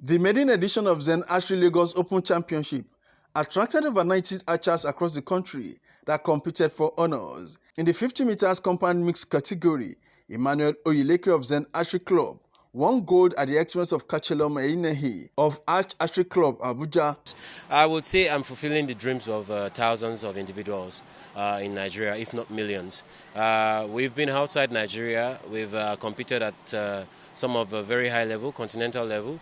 The maiden edition of Zen Archery Lagos Open Championship attracted over 90 archers across the country that competed for honors. In the 50 meters compound mixed category, EMMANUEL OYELEKE of Zen Archery Club won gold at the expense of Maiden of Archery Club Abuja. I would say I'm fulfilling the dreams of thousands of individuals in Nigeria, if not millions. We've been outside Nigeria. We've competed at some of a very high level, continental level,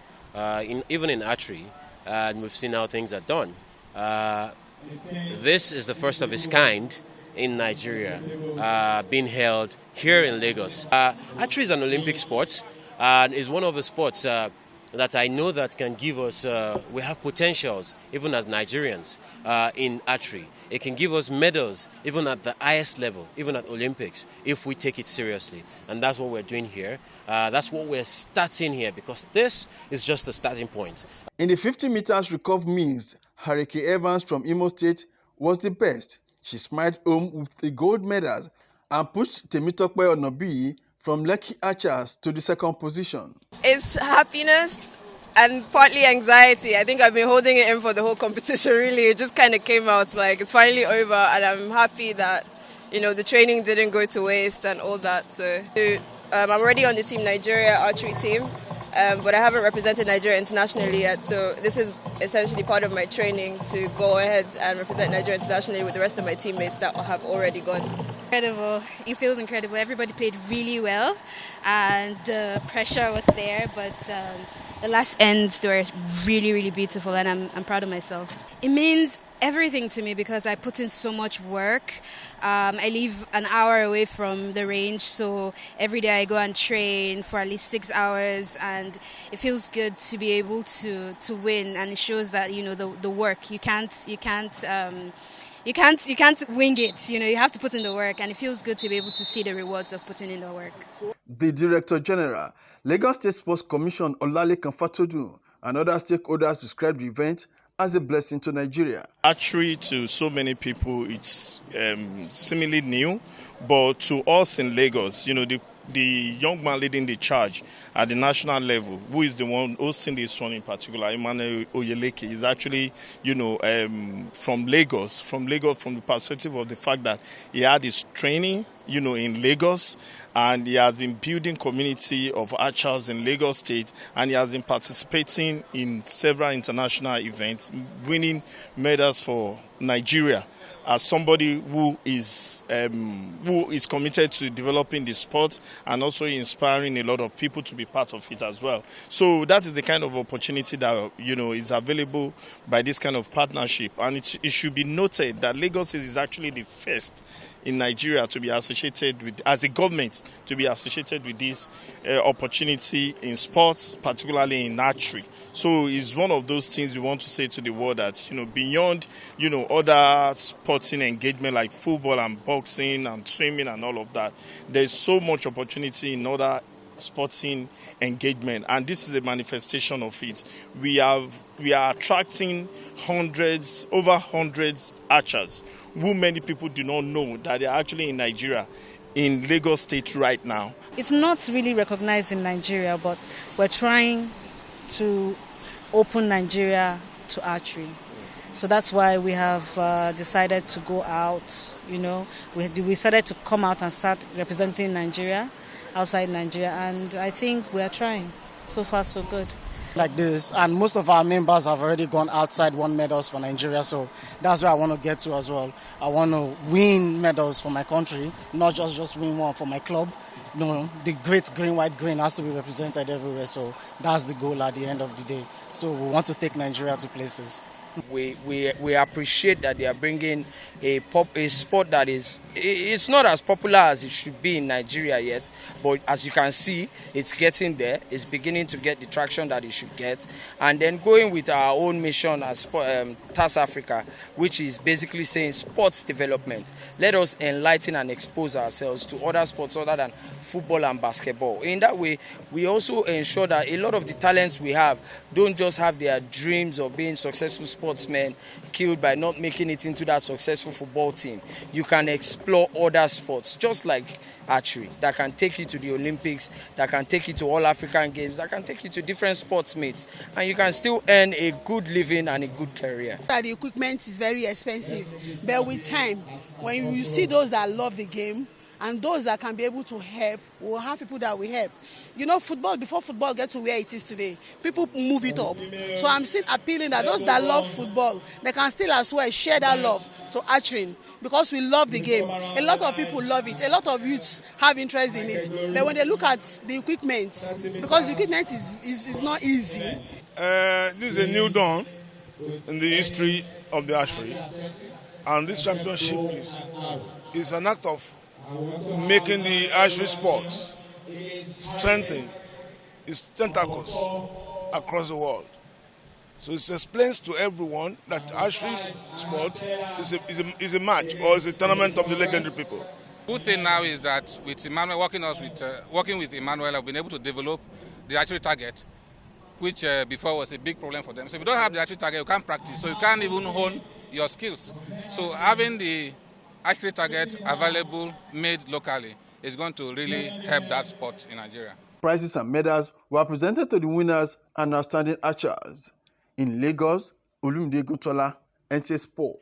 even in archery, and we've seen how things are done. This is the first of its kind in Nigeria, being held here in Lagos. Archery is an Olympic sport, and is one of the sports that I know that can give us, we have potentials, even as Nigerians, in archery. It can give us medals, even at the highest level, even at Olympics, if we take it seriously. And that's what we're doing here. That's what we're starting here, because this is just the starting point. In the 50 meters recurve mixed, Archery Evans from Imo State was the best. She smiled home with the gold medals and pushed Temitope Onobi from Lekki Archers to the second position. It's happiness and partly anxiety. I think I've been holding it in for the whole competition, really. It just kind of came out like it's finally over, and I'm happy that, you know, the training didn't go to waste and all that. So I'm already on the Team Nigeria archery team, but I haven't represented Nigeria internationally yet. So this is essentially part of my training to go ahead and represent Nigeria internationally with the rest of my teammates that have already gone. Incredible. It feels incredible. Everybody played really well, and the pressure was there, but the last ends were really, really beautiful, and I'm proud of myself. It means everything to me because I put in so much work. I live an hour away from the range, so every day I go and train for at least 6 hours, and it feels good to be able to win, and it shows that, you know, the work. You can't wing it. You know, you have to put in the work, and it feels good to be able to see the rewards of putting in the work. The Director General, Lagos State Sports Commission Olaleke Fatodu, and other stakeholders described the event as a blessing to Nigeria. Archery, to so many people, it's seemingly new, but to us in Lagos, you know, the young man leading the charge at the national level, who is the one hosting this one in particular, EMMANUEL OYELEKE, is actually, you know, from Lagos, from the perspective of the fact that he had his training, you know, in Lagos, and he has been building community of archers in Lagos State, and he has been participating in several international events, winning medals for Nigeria. As somebody who is committed to developing the sport and also inspiring a lot of people to be part of it as well. So that is the kind of opportunity that, you know, is available by this kind of partnership. And it should be noted that Lagos is actually the first in Nigeria to be associated with, as a government, to be associated with this opportunity in sports, particularly in archery. So it's one of those things we want to say to the world that, you know, beyond, you know, other sporting engagement like football and boxing and swimming and all of that, there's so much opportunity in other sporting engagement, and this is a manifestation of it. We are attracting over hundreds archers who many people do not know that they are actually in Nigeria, in Lagos State right now. It's not really recognized in Nigeria, but we're trying to open Nigeria to archery. So that's why we have decided to go out. You know, we decided to come out and start representing Nigeria outside Nigeria, and I think we are trying. So far, so good. Like this, and most of our members have already gone outside, won medals for Nigeria, so that's where I want to get to as well. I want to win medals for my country, not just win one for my club. No, the great green, white, green has to be represented everywhere, so that's the goal at the end of the day. So we want to take Nigeria to places. We appreciate that they are bringing a sport that it's not as popular as it should be in Nigeria yet, but as you can see, it's getting there. It's beginning to get the traction that it should get, and then going with our own mission as TAS Africa, which is basically saying sports development. Let us enlighten and expose ourselves to other sports other than football and basketball. In that way, we also ensure that a lot of the talents we have don't just have their dreams of being successful sports sportsmen killed by not making it into that successful football team. You can explore other sports, just like archery, that can take you to the Olympics, that can take you to all African games, that can take you to different sports meets, and you can still earn a good living and a good career. The equipment is very expensive, but with time, when you see those that love the game and those that can be able to help, we'll have people that will help. You know, football, before football gets to where it is today, people move it up. So I'm still appealing that those that love football, they can still as well share that love to archery, because we love the game. A lot of people love it. A lot of youths have interest in it. But when they look at the equipment, because the equipment is not easy. This is a new dawn in the history of the archery. And this championship is an act of making the archery sports strengthen its tentacles across the world. So it explains to everyone that archery sport is a match or is a tournament of the legendary people. Good thing now is that with EMMANUEL working with EMMANUEL, I've been able to develop the archery target, which before was a big problem for them. So if you don't have the archery target, you can't practice, so you can't even hone your skills. So having the archery target available, made locally, is going to really help that sport in Nigeria. Prizes and medals were presented to the winners and outstanding archers. In Lagos, olumideeguntolaTV, Sport.